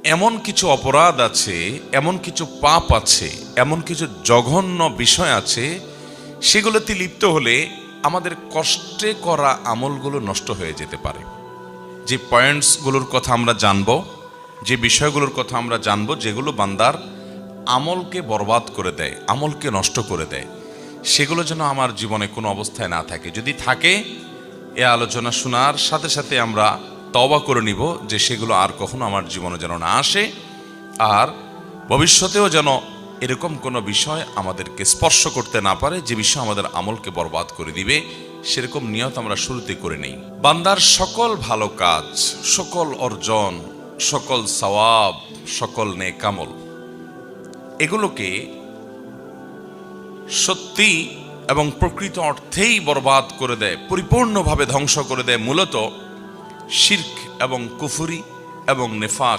এমন কিছু অপরাধ আছে, এমন কিছু পাপ আছে, এমন কিছু জঘন্য বিষয় আছে, সেগুলোতে লিপ্ত হলে আমাদের কষ্টে করা আমলগুলো নষ্ট হয়ে যেতে পারে। যে পয়েন্টসগুলোর কথা আমরা জানব, যে বিষয়গুলোর কথা আমরা জানব, যেগুলো বান্দার আমলকে বরবাদ করে দেয়, আমলকে নষ্ট করে দেয়, সেগুলো যেন আমার জীবনে কোনো অবস্থায় না থাকে। যদি থাকে, এ আলোচনা শোনার সাথে সাথে আমরা তওবা করে নিব যে সেগুলো আর কখনো আমার জীবনে যেন না আসে, আর ভবিষ্যতেও যেন এরকম কোনো বিষয় আমাদেরকে স্পর্শ করতে না পারে যে বিষয় আমাদের আমলকে বরবাদ করে দিবে। সেরকম নিয়ত আমরা শুরুতে করে নেই। বান্দার সকল ভালো কাজ, সকল অর্জন, সকল সওয়াব, সকল নেক আমল, এগুলোকে সত্যি এবং প্রকৃত অর্থেই বরবাদ করে দেয়, পরিপূর্ণভাবে ধ্বংস করে দেয় মূলত শিরক এবং কুফরি এবং নেফাক